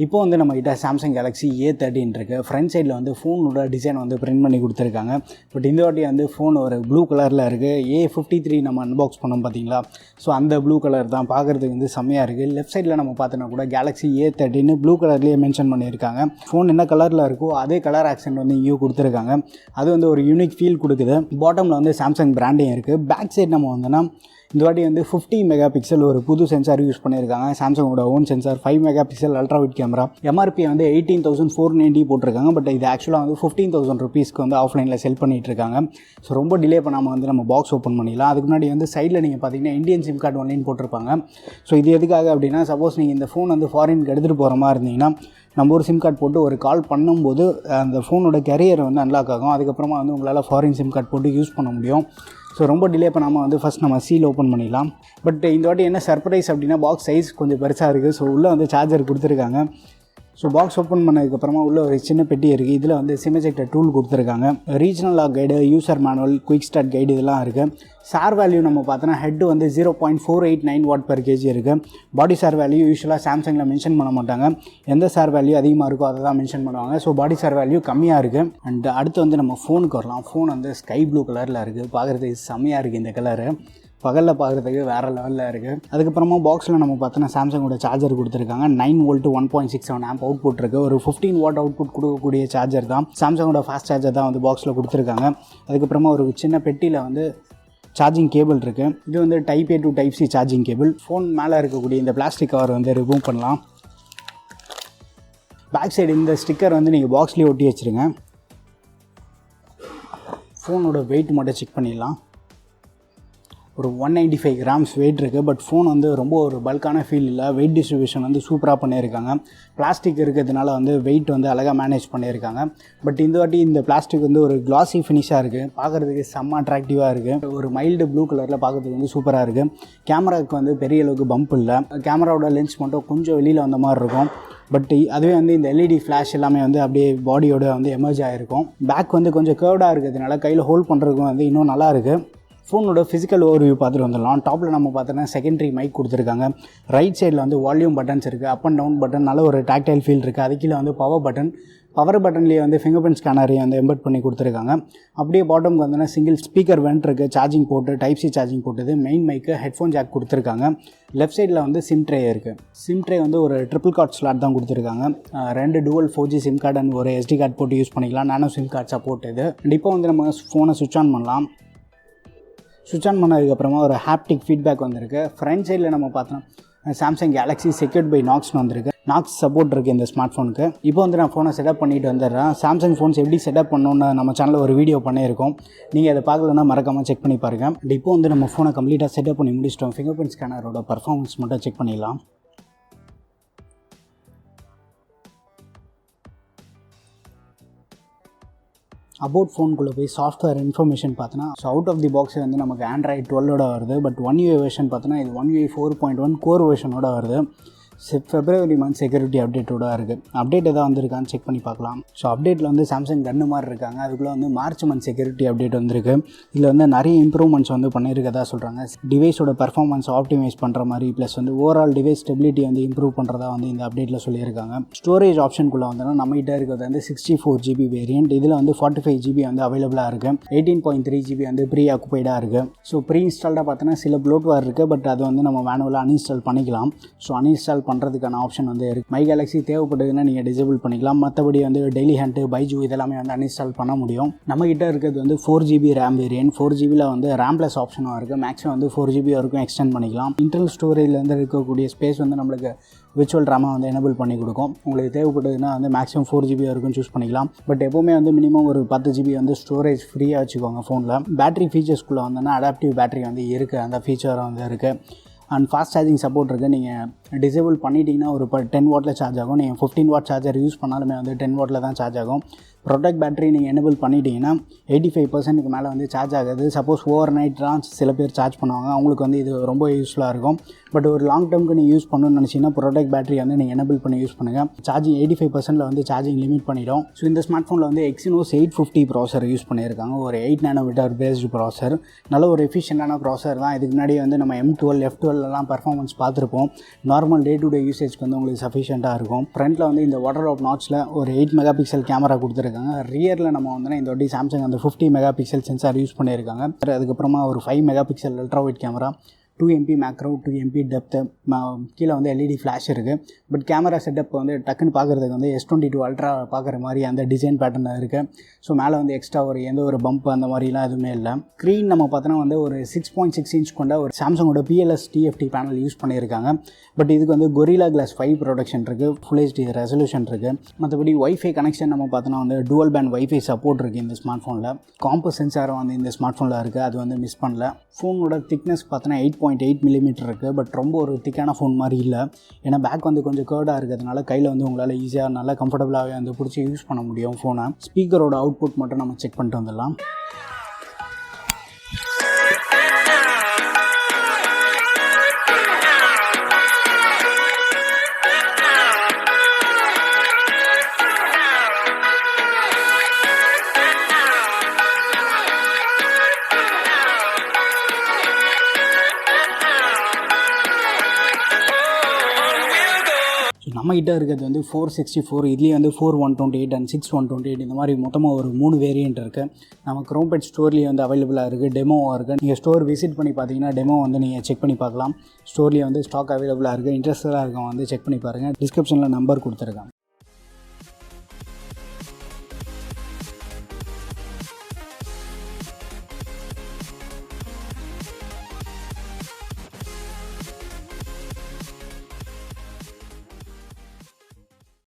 இப்போ வந்து நம்ம கிட்ட Samsung Galaxy A13 இருக்கு. ஃப்ரண்ட் சைடில் வந்து ஃபோனோட டிசைன் வந்து பிரிண்ட் பண்ணி கொடுத்துருக்காங்க. பட் இந்த வாட்டி வந்து ஃபோன் ஒரு ப்ளூ கலரில் இருக்குது. A53 நம்ம அன்பாக்ஸ் பண்ணோம் பார்த்தீங்களா, ஸோ அந்த ப்ளூ கலர் தான் பார்க்குறதுக்கு வந்து செம்மையாக இருக்குது. லெஃப்ட் சைடில் நம்ம பார்த்தோன்னா கூட Galaxy A13 ப்ளூ கலர்லேயே மென்ஷன் பண்ணியிருக்காங்க. ஃபோன் என்ன கலரில் இருக்கோ அதே கலர் ஆக்சென்ட் வந்து இங்கேயும் கொடுத்துருக்காங்க. அது வந்து ஒரு யூனிக் ஃபீல் கொடுக்குது. பாட்டமில் வந்து சாம்சங் பிராண்டிங் இருக்குது. பேக் சைடு நம்ம வந்தோன்னா இந்த வாட்டி வந்து 50 மெகா பிக்சல் ஒரு புது சென்சார் யூஸ் பண்ணியிருக்காங்க. சாம்சங்கோட own sensor 5 mega pixel ultrawide camera. MRP வந்து 18,490 போட்டிருக்காங்க. பட் இது ஆக்சுவலாக வந்து 15,000 ருபீஸ்க்கு வந்து ஆஃப்லைனில் செல் பண்ணிகிட்டு இருக்காங்க. ஸோ ரொம்ப டிலே பண்ணாமல் வந்து நம்ம பாக்ஸ் ஓப்பன் பண்ணிடலாம். அதுக்கு முன்னாடி வந்து சைடில் நீங்கள் பார்த்தீங்கன்னா இந்தியன் சிம் கார்டு ஒன்லைன் போட்டிருப்பாங்க. ஸோ இது எதுக்காக அப்படின்னா, சப்போஸ் நீங்கள் இந்த ஃபோன் வந்து ஃபாரினுக்கு எடுத்துகிட்டு போகிற மாதிரி இருந்தீங்கன்னா நம்ம ஒரு சிம் கார்டு போட்டு ஒரு கால் பண்ணும்போது அந்த ஃபோனோட கேரியரை வந்து அன்லாக் ஆகும். அதுக்கப்புறமா வந்து உங்களால் ஃபாரின் சிம் கார்டு போட்டு யூஸ் பண்ண முடியும். ஸோ ரொம்ப டிலே பண்ணாமல் வந்து ஃபஸ்ட் நம்ம சீல் ஓப்பன் பண்ணிடலாம். பட் இந்த வாட்டி என்ன சர்ப்ரைஸ் அப்படின்னா, பாக்ஸ் சைஸ் கொஞ்சம் பெருசாக இருக்குது. ஸோ உள்ளே வந்து சார்ஜர் கொடுத்துருக்காங்க. ஸோ பாக்ஸ் ஓப்பன் பண்ணதுக்கப்புறமா உள்ளே ஒரு சின்ன பெட்டி இருக்குது. இதில் வந்து சிம் எஜெக்டர் டூல் கொடுத்துருக்காங்க. Regional lock guide, user manual, quick start guide இதெல்லாம் இருக்குது. சார் வேல்யூ நம்ம பார்த்தோன்னா ஹெட் வந்து 0.489 வாட் per kg இருக்குது. பாடி சார் வேல்யூ யூஸ்வலாக சாம்சங்கில் மென்ஷன் பண்ண மாட்டாங்க. எந்த சார் வேல்யூ அதிகமாக இருக்கோ அதை தான் மென்ஷன் பண்ணுவாங்க. ஸோ பாடி சார் வேல்யூ கம்மியாக இருக்குது. அண்ட் அடுத்து வந்து நம்ம ஃபோனுக்கு வரலாம். ஃபோன் வந்து ஸ்கை ப்ளூ கலரில் இருக்குது. பார்க்குறதுக்கு செம்மையாக இருக்குது இந்த கலரு. பகலில் பார்க்குறதுக்கு வேறு லெவலில் இருக்குது. அதுக்கப்புறமா பாக்ஸில் நம்ம பார்த்தோன்னா சாம்சங்கோட சார்ஜர் கொடுத்துருக்காங்க. 9 வோல்ட் 1.67 ஆம்ப் அவுட் புட் இருக்குது. ஒரு 15 வாட் அவுட் புட் கொடுக்கக்கூடிய சார்ஜர் தான். சாம்சங்கோட ஃபாஸ்ட் சார்ஜர் தான் வந்து பாக்ஸில் கொடுத்துருக்காங்க. அதுக்கப்புறமா ஒரு சின்ன பெட்டியில் வந்து சார்ஜிங் கேபிள் இருக்குது. இது வந்து type A to type C charging cable. Phone மேலே இருக்கக்கூடிய இந்த பிளாஸ்டிக் கவர் வந்து ரிமூவ் பண்ணலாம். பேக் சைடு இந்த ஸ்டிக்கர் வந்து நீங்கள் பாக்ஸ்லேயே ஒட்டி வச்சுருங்க. ஃபோனோட வெயிட் மட்டும் செக் பண்ணிடலாம். ஒரு 195 கிராம்ஸ் வெயிட் இருக்குது. பட் ஃபோன் வந்து ரொம்ப ஒரு பல்கான ஃபீல் இல்லை. வெயிட் டிஸ்ட்ரிபியூஷன் வந்து சூப்பராக பண்ணியிருக்காங்க. பிளாஸ்டிக் இருக்கிறதுனால வந்து வெயிட் வந்து அழகாக மேனேஜ் பண்ணியிருக்காங்க. பட் இந்த வாட்டி இந்த பிளாஸ்டிக் வந்து ஒரு கிளாஸி ஃபினிஷாக இருக்குது. பார்க்குறதுக்கு செம்ம அட்ராக்டிவாக இருக்குது. ஒரு மைல்டு ப்ளூ கலரில் பார்க்குறதுக்கு வந்து சூப்பராக இருக்குது. கேமராவுக்கு வந்து பெரிய அளவுக்கு பம்ப் இல்லை. கேமராவோட லென்ஸ் மட்டும் கொஞ்சம் வெளியில் வந்த மாதிரி இருக்கும். பட் அதுவே வந்து இந்த LED ஃப்ளாஷ் எல்லாமே வந்து அப்படியே பாடியோட வந்து எமர்ஜ் ஆகிருக்கும். பேக் வந்து கொஞ்சம் கேர்வ்டாக இருக்கிறதுனால கையில் ஹோல்ட் பண்ணுறதுக்கும் வந்து இன்னும் நல்லா இருக்குது. ஃபோனோட ஃபிசிக்கல் ஓவர்வியூ பார்த்துட்டு வந்துடலாம். டாப்பில் நம்ம பார்த்தோன்னா செகண்டரி மைக் கொடுத்துருக்காங்க. ரைட் சைடில் வந்து வால்யூம் பட்டன்ஸ் இருக்குது. அப் அண்ட் டவுன் பட்டன், நல்ல ஒரு டாக்டைல் ஃபீல் இருக்குது. அது கீழே வந்து பவர் பட்டன்லேயே வந்து ஃபிங்கர் பிரிண்ட் ஸ்கேனரையும் வந்து எம்பெட் பண்ணி கொடுத்துருக்காங்க. அப்படியே பாட்டமுக்கு வந்தோன்னா சிங்கிள் ஸ்பீக்கர் வென்ட் இருக்குது. சார்ஜிங் போட்டு டைப் C சார்ஜிங் போட்டுது. மெயின் மைக்கு, ஹெட்ஃபோன் ஜாக் கொடுத்துருக்காங்க. லெஃப்ட் சைடில் வந்து சிம் ட்ரே இருக்குது. சிம் ட்ரே வந்து ஒரு ட்ரிபிள் கார்ட் ஸ்லாட் தான் கொடுத்துருக்காங்க. 2 dual 4G sim card and ஒரு SD கார்டு போட்டு யூஸ் பண்ணிக்கலாம். நானோ சிம் கார்டு சப்போர்ட் இது. அண்ட் இப்போ வந்து நம்ம ஃபோனை சுவிட்ச் ஆன் பண்ணலாம். சுவிட்ச் ஆன் பண்ணதுக்கப்புறமா ஒரு ஹாப்டிக் ஃபீட்பேக் வந்திருக்கு. ஃப்ரண்ட் சைடில் நம்ம பார்த்தோம் சாம்சங் கேலக்ஸி செக்யூர்ட் பை நாக்ஸ்னு வந்திருக்கு. நாக்ஸ் சப்போர்ட் இருக்குது இந்த ஸ்மார்ட் ஃபோனுக்கு. இப்போ வந்து நான் ஃபோனை செட்டப் பண்ணிட்டு வந்துடுறேன். சாம்சங் ஃபோன்ஸ் எப்படி செட்டப் பண்ணணுன்னு நம்ம சேனலில் ஒரு வீடியோ பண்ணியிருக்கோம். நீங்கள் அதை பார்க்கலன்னா மறக்காமல் செக் பண்ணி பாருங்கள். இப்போ வந்து நம்ம ஃபோனை கம்ப்ளீட்டாக செட்டப் பண்ணி முடிச்சிட்டோம். ஃபிங்கர் பிரிண்ட் ஸ்கேனரோட பர்ஃபார்மன்ஸ் மட்டும் செக் பண்ணிடலாம். அபவுட் ஃபோனுக்குள்ளே போய் சாஃப்ட்வேர் இன்ஃபர்மேஷன் பார்த்தோன்னா, ஸோ அவுட் ஆஃப் தி பாக்ஸே வந்து நமக்கு Android 12 வருது. பட் 1UI வெர்ஷன் பார்த்தோன்னா இது 1UI 4.1 கோர் வெர்ஷனோட வருது. February month செக்யூரிட்டி அப்டேட்டோட இருக்குது. அப்டேட் எதாவது வந்திருக்கான்னு செக் பண்ணி பார்க்கலாம். ஸோ அப்டேட்டில் வந்து சாம்சங் கன்னு மாதிரி இருக்காங்க. அதுக்குள்ளே வந்து மார்ச் மந்த் செக்யூரிட்டி அப்டேட் வந்திருக்கு. இதில் வந்து நிறைய இம்ப்ரூவ்மெண்ட்ஸ் வந்து பண்ணியிருக்கதா சொல்கிறாங்க. டிவைஸோட பர்ஃபார்மன்ஸ் ஆப்டிமைஸ் பண்ணுற மாதிரி, ப்ளஸ் வந்து ஓவரால் டிவைஸ் ஸ்டெபிலிட்டி வந்து இம்ப்ரூவ் பண்ணுறதா வந்து இந்த அப்டேட்டில் சொல்லியிருக்காங்க. ஸ்டோரேஜ் ஆப்ஷனுக்குள்ளே வந்தோன்னா நம்மகிட்ட இருக்கிறது வந்து 64 GB வேரியன்ட். இதில் வந்து 45 GB வந்து அவைலபிளாக இருக்குது. 18.3 GB வந்து ப்ரீ ஆக்குபைடாக இருக்குது. ஸோ ப்ரீ இன்ஸ்டால்டாக பார்த்தோன்னா சில ப்ளோட்வேர் இருக்குது. பட் அது வந்து நம்ம மேனுவலாக அன்இன்ஸ்டால் பண்ணிக்கலாம். ஸோ அன்இன்ஸ்டால் பண்ணுறதுக்கான ஆப்ஷன் வந்து இருக்குது. மை கேலக்ஸி தேவைப்படுதுன்னா நீங்கள் டிசேபிள் பண்ணிக்கலாம். மற்றபடி வந்து டெய்லி ஹண்ட்டு, பைஜூ இதெல்லாமே வந்து அன்இன்ஸ்டால் பண்ண முடியும். நம்மகிட்ட இருக்கிறது வந்து 4 GB ரேம் வேரியன்ட். 4 GBயில் வந்து ரேம் ப்ளஸ் ஆப்ஷனும் இருக்குது. மேக்ஸிமம் வந்து 4 GB வரைக்கும் எக்ஸ்டெண்ட் பண்ணிக்கலாம். இன்டர்னல் ஸ்டோரேஜ்லேருந்து இருக்கக்கூடிய ஸ்பேஸ் வந்து நம்மளுக்கு விர்ச்சுவல் ரேமை வந்து எனேபிள் பண்ணி கொடுக்கும். உங்களுக்கு தேவைப்படுதுன்னா வந்து மேக்ஸிமம் 4 GB வரைக்கும் சூஸ் பண்ணிக்கலாம். பட் எப்போவுமே வந்து மினிமம் ஒரு 10 GB வந்து ஸ்டோரேஜ் ஃப்ரீயாக வச்சுக்கோங்க ஃபோனில். பேட்டரி ஃபீச்சர்ஸ்குள்ளே வந்தோன்னா அடாப்டிவ் பேட்டரி வந்து இருக்குது. அந்த ஃபீச்சர் வந்து இருக்குது. அண்ட் ஃபாஸ்ட் சார்ஜிங் சப்போர்ட் இருக்குது. நீங்கள் டிசேபிள் பண்ணிட்டீங்கன்னா ஒரு 10 வாட்டில் சார்ஜ் ஆகும். நீங்கள் 15 வாட் சார்ஜர் யூஸ் பண்ணாலுமே வந்து 10 வாட்டில் தான் சார்ஜ் ஆகும். ப்ரொடெக்ட் பேட்டரி நீங்கள் எனேபிள் பண்ணிட்டீங்கன்னா 85% மேலே வந்து சார்ஜ் ஆகுது. சப்போஸ் ஓவர் நைட் சில பேர் சார்ஜ் பண்ணுவாங்க, அவங்களுக்கு வந்து இது ரொம்ப யூஸ்ஃபுல்லாக இருக்கும். பட் ஒரு லாங் டேர்முக்கு நீங்கள் யூஸ் பண்ணணும்னு நினச்சிங்கன்னா ப்ரொடெக்ட் பேட்டரி வந்து நீங்கள் எனேபிள் பண்ணி யூஸ் பண்ணுங்கள். சார்ஜிங் 85%ல் வந்து சார்ஜிங் லிமிட் பண்ணிடும். ஸோ இந்த ஸ்மார்ட் ஃபோனில் வந்து Exynos 850 ப்ராசர் யூஸ் பண்ணியிருக்காங்க. ஒரு 8 நானோமீட்டர் பேஸ்டு ப்ராசர். நல்ல ஒரு எஃபிஷியண்டான ப்ராசர் தான். இதுக்கு முன்னாடி வந்து நம்ம M12 F12 பர்ஃபார்மன்ஸ் பார்த்துருப்போம். நார்மல் டே டு டே யூசேஜ்க்கு வந்து உங்களுக்கு சஃபிஷியண்ட்டாக இருக்கும். ஃப்ரண்ட்டில் வந்து இந்த வாட்டர் ட்ராப் நாட்ச்சில் ஒரு 8 மெகா பிக்சல் கேமரா கொடுத்துருக்காங்க. ரியரில் நம்ம வந்து இந்த வாட்டி சாம்சங் அந்த 50 மெகா பிக்சல் சென்சார் யூஸ் பண்ணியிருக்காங்க. அதுக்கப்புறமா ஒரு 5 mega pixel ultra wide camera, 2 MP macro, 2 MP depth, கீழே வந்து LED ஃப்ளாஷ் இருக்குது. பட் கேமரா செட்டப் வந்து டக்குன்னு பார்க்குறதுக்கு வந்து S22 அல்ட்ரா பார்க்குற மாதிரி அந்த டிசைன் பேட்டர்னில் இருக்குது. ஸோ மேலே வந்து எக்ஸ்ட்ரா எந்த ஒரு பம்ப் அந்த மாதிரிலாம் எதுவுமே இல்லை. ஸ்க்ரீன் நம்ம பார்த்தோன்னா வந்து ஒரு 6.6 இன்ச் கொண்ட ஒரு சாம்சங்கோட PLS TFT பேனல் யூஸ் பண்ணியிருக்காங்க. பட் இதுக்கு வந்து Gorilla Glass 5 ப்ரொடக்ஷன் இருக்குது, ஃபுல் HD ரெசல்யூஷன் இருக்குது. மற்றபடி வைஃபை கனெக்ஷன் நம்ம பார்த்தோன்னா வந்து டூவல் பேண்ட் வைஃபை சப்போர்ட் இருக்குது இந்த ஸ்மார்ட் ஃபோனில். காம்பஸ் சென்சாரும் வந்து இந்த ஸ்மார்ட் ஃபோனில் இருக்குது, அது வந்து மிஸ் பண்ணல. ஃபோனோட திக்னஸ் பார்த்தோன்னா 8.8 மில்லிமீட்டர் இருக்குது. பட் ரொம்ப ஒரு திக்கான ஃபோன் மாதிரி இல்லை. ஏன்னா பேக் வந்து கொஞ்சம் கேர்டாக இருக்கிறதுனால கையில் வந்து உங்களால் ஈஸியாக நல்லா கம்ஃபர்டபுளாகவே வந்து பிடிச்சி யூஸ் பண்ண முடியும் ஃபோனை. ஸ்பீக்கரோட அவுட்புட் மட்டும் நம்ம செக் பண்ணிட்டு வந்துடலாம். நம்மகிட்ட இருக்கிறது வந்து 464, இதுலேயே வந்து 4128 அண்ட் 6/128 இந்த மாதிரி மொத்தமாக ஒரு 3 வேரியண்ட் இருக்குது. நம்ம க்ரோம்பெட் ஸ்டோர்லேயே வந்து அவைலபிளாக இருக்குது, டெமோவாக இருக்குது. நீங்கள் ஸ்டோர் விசிட் பண்ணி பார்த்தீங்கன்னா டெமோ வந்து நீங்கள் செக் பண்ணி பார்க்கலாம். ஸ்டோர்லேயே வந்து ஸ்டாக் அவைலபிளாக இருக்குது. இன்ட்ரெஸ்டாக இருக்கவங்க வந்து செக் பண்ணி பாருங்கள். டிஸ்கிரிப்ஷனில் நம்பர் கொடுத்துருக்காங்க.